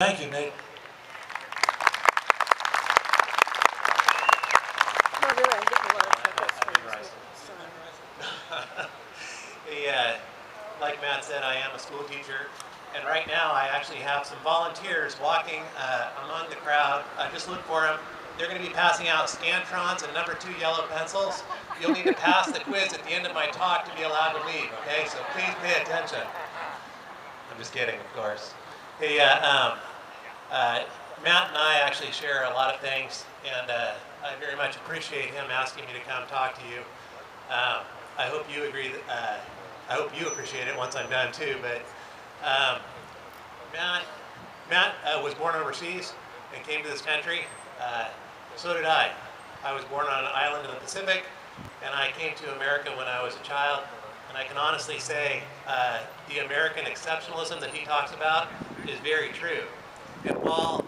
Thank you, Nate. Like Matt said, I am a school teacher, and right now I actually have some volunteers walking among the crowd. Just look for them. They're going to be passing out Scantrons and number 2 yellow pencils. You'll need to pass the quiz at the end of my talk to be allowed to leave, okay? So please pay attention. I'm just kidding, of course. Hey, Matt and I actually share a lot of things, and I very much appreciate him asking me to come talk to you. I hope you agree that, I hope you appreciate it once I'm done too, but Matt was born overseas and came to this country. So did I. I was born on an island in the Pacific, and I came to America when I was a child, and I can honestly say the American exceptionalism that he talks about is very true. And while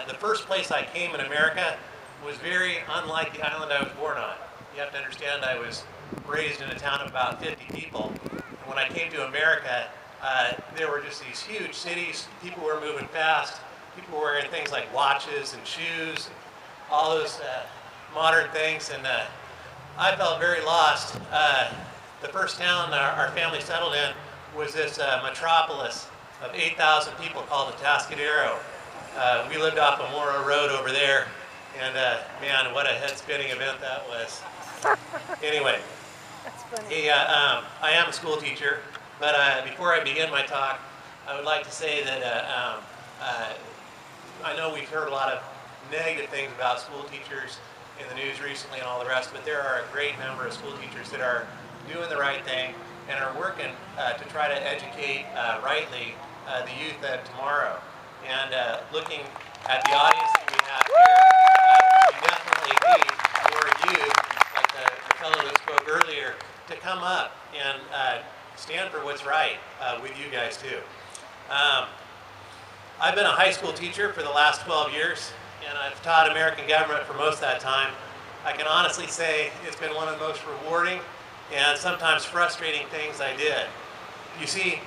the first place I came in America was very unlike the island I was born on. You have to understand I was raised in a town of about 50 people. And when I came to America, there were just these huge cities. People were moving fast. People were wearing things like watches and shoes, and all those modern things. And I felt very lost. The first town our family settled in was this metropolis of 8,000 people called Atascadero. We lived off of Morrow Road over there, and man, what a head-spinning event that was. Anyway, that's funny. Hey, I am a school teacher, but before I begin my talk, I would like to say that I know we've heard a lot of negative things about school teachers in the news recently and all the rest, but there are a great number of school teachers that are doing the right thing and are working to try to educate rightly the youth of tomorrow. And looking at the audience that we have here, we definitely need more youth, like the fellow that spoke earlier, to come up and stand for what's right with you guys too. I've been a high school teacher for the last 12 years, and I've taught American government for most of that time. I can honestly say it's been one of the most rewarding and sometimes frustrating things I did. You see,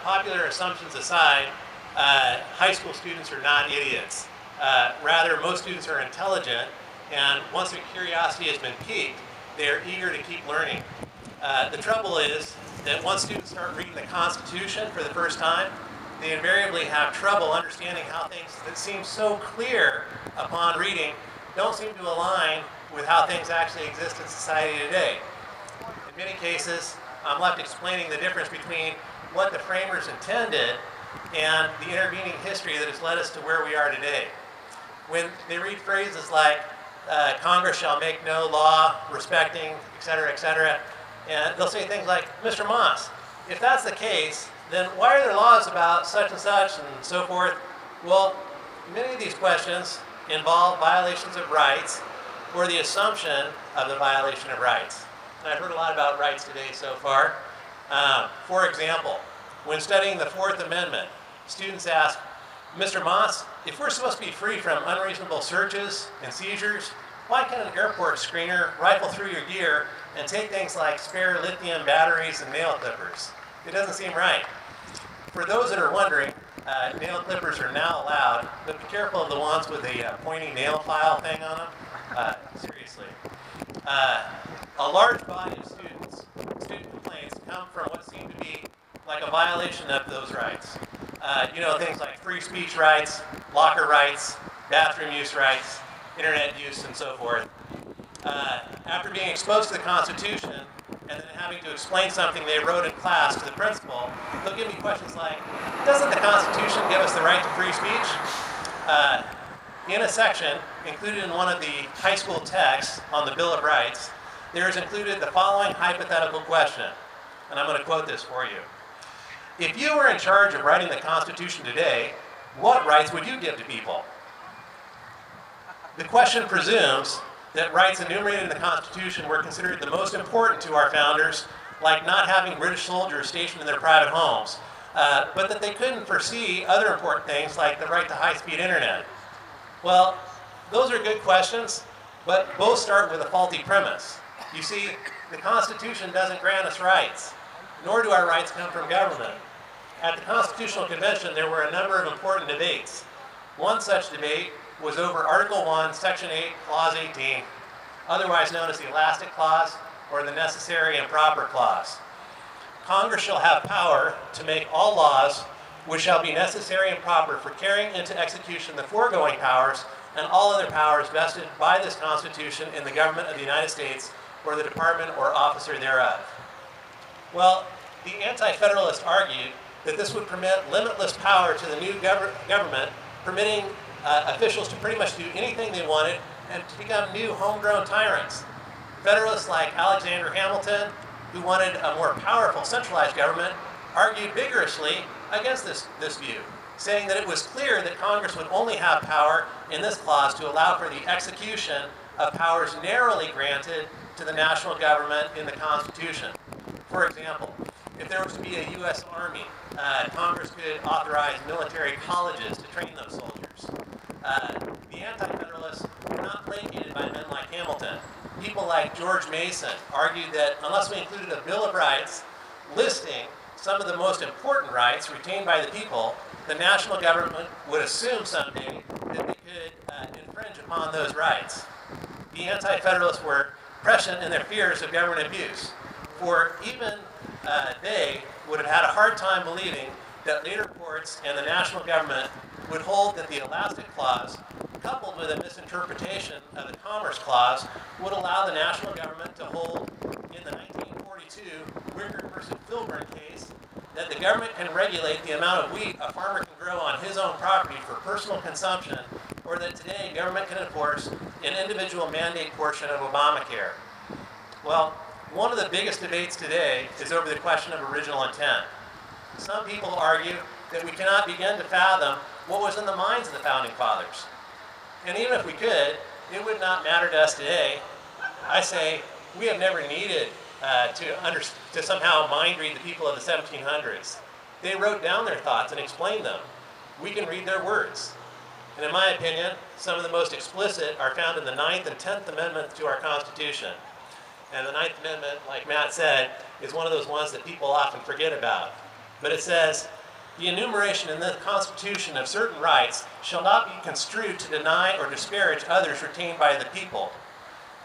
popular assumptions aside, high school students are not idiots. Rather, most students are intelligent, and once their curiosity has been piqued, they're eager to keep learning. The trouble is that once students start reading the Constitution for the first time, they invariably have trouble understanding how things that seem so clear upon reading don't seem to align with how things actually exist in society today. In many cases, I'm left explaining the difference between what the framers intended and the intervening history that has led us to where we are today. When they read phrases like, Congress shall make no law respecting, et cetera, and they'll say things like, Mr. Moss, if that's the case, then why are there laws about such and so forth? Well, many of these questions involve violations of rights or the assumption of the violation of rights. And I've heard a lot about rights today so far. For example, when studying the Fourth Amendment, students ask, Mr. Moss, if we're supposed to be free from unreasonable searches and seizures, why can an airport screener rifle through your gear and take things like spare lithium batteries and nail clippers? It doesn't seem right. For those that are wondering, nail clippers are now allowed, but be careful of the ones with a pointy nail file thing on them. Seriously. A large body of student complaints come from what seem to be like a violation of those rights. You know, things like free speech rights, locker rights, bathroom use rights, internet use, and so forth. After being exposed to the Constitution and then having to explain something they wrote in class to the principal, they'll give me questions like, doesn't the Constitution give us the right to free speech? In a section included in one of the high school texts on the Bill of Rights, there is included the following hypothetical question, and I'm going to quote this for you. If you were in charge of writing the Constitution today, what rights would you give to people? The question presumes that rights enumerated in the Constitution were considered the most important to our founders, like not having British soldiers stationed in their private homes, but that they couldn't foresee other important things like the right to high-speed internet. Well, those are good questions, but both start with a faulty premise. You see, the Constitution doesn't grant us rights, nor do our rights come from government. At the Constitutional Convention, there were a number of important debates, One such debate was over Article 1, Section 8, Clause 18, otherwise known as the Elastic Clause or the Necessary and Proper Clause. Congress shall have power to make all laws which shall be necessary and proper for carrying into execution the foregoing powers and all other powers vested by this Constitution in the government of the United States or the department or officer thereof. Well, the Anti-Federalists argued that this would permit limitless power to the new government, permitting officials to pretty much do anything they wanted and to become new homegrown tyrants. Federalists like Alexander Hamilton, who wanted a more powerful centralized government, argued vigorously against this view, saying that it was clear that Congress would only have power in this clause to allow for the execution of powers narrowly granted to the national government in the Constitution. For example, if there was to be a U.S. Army, Congress could authorize military colleges to train those soldiers. The Anti-Federalists were not placated by men like Hamilton. People like George Mason argued that unless we included a Bill of Rights listing some of the most important rights retained by the people, the national government would assume someday that they could infringe upon those rights. The Anti-Federalists were prescient in their fears of government abuse, for even they would have had a hard time believing that later courts and the national government would hold that the Elastic Clause, coupled with a misinterpretation of the Commerce Clause, would allow the national government to hold, in the 1942 Wickard versus Filburn case, that the government can regulate the amount of wheat a farmer can grow on his own property for personal consumption, or that today government can enforce an individual mandate portion of Obamacare. Well, one of the biggest debates today is over the question of original intent. Some people argue that we cannot begin to fathom what was in the minds of the Founding Fathers. And even if we could, it would not matter to us today. I say we have never needed to somehow mind read the people of the 1700s. They wrote down their thoughts and explained them. We can read their words. And in my opinion, some of the most explicit are found in the 9th and 10th Amendments to our Constitution. And the 9th Amendment, like Matt said, is one of those ones that people often forget about. But it says, "The enumeration in the Constitution of certain rights shall not be construed to deny or disparage others retained by the people."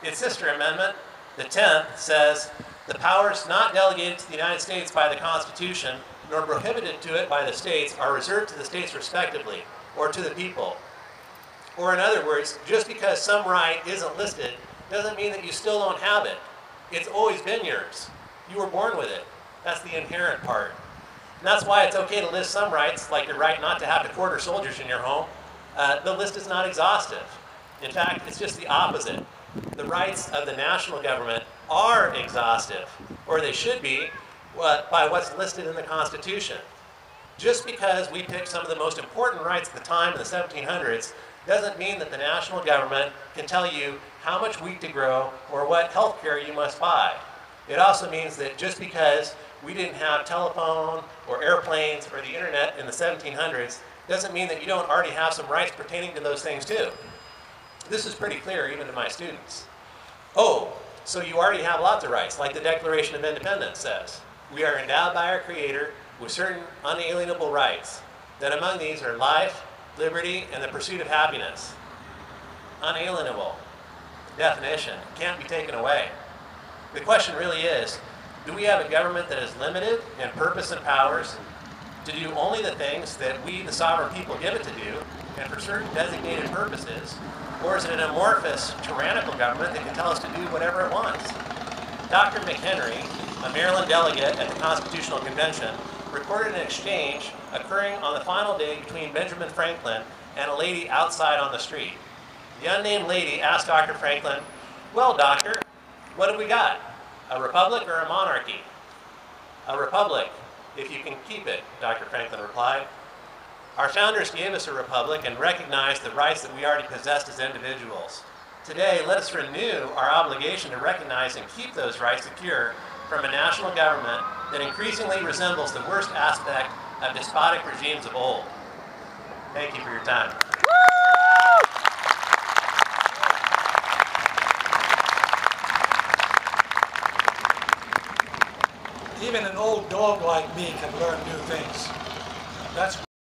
Its sister amendment, the 10th, says, "The powers not delegated to the United States by the Constitution, nor prohibited to it by the states, are reserved to the states respectively, or to the people." Or in other words, just because some right isn't listed doesn't mean that you still don't have it. It's always been yours. You were born with it. That's the inherent part. And that's why it's okay to list some rights, like your right not to have to quarter soldiers in your home. The list is not exhaustive. In fact, it's just the opposite. The rights of the national government are exhaustive, or they should be, by what's listed in the Constitution. Just because we pick some of the most important rights at the time in the 1700s doesn't mean that the national government can tell you how much wheat to grow or what health care you must buy. It also means that just because we didn't have telephone or airplanes or the internet in the 1700s doesn't mean that you don't already have some rights pertaining to those things too. This is pretty clear even to my students. Oh, so you already have lots of rights, like the Declaration of Independence says. We are endowed by our Creator with certain unalienable rights. That among these are life, liberty, and the pursuit of happiness. Unalienable. Definition. Can't be taken away. The question really is, do we have a government that is limited in purpose and powers to do only the things that we, the sovereign people, give it to do, and for certain designated purposes? Or is it an amorphous, tyrannical government that can tell us to do whatever it wants? Dr. McHenry, a Maryland delegate at the Constitutional Convention, recorded an exchange occurring on the final day between Benjamin Franklin and a lady outside on the street. The unnamed lady asked Dr. Franklin, "Well, doctor, what have we got? A republic or a monarchy?" "A republic, if you can keep it," Dr. Franklin replied. "Our founders gave us a republic and recognized the rights that we already possessed as individuals. Today, let us renew our obligation to recognize and keep those rights secure from a national government that increasingly resembles the worst aspect of despotic regimes of old." Thank you for your time. Even an old dog like me can learn new things. That's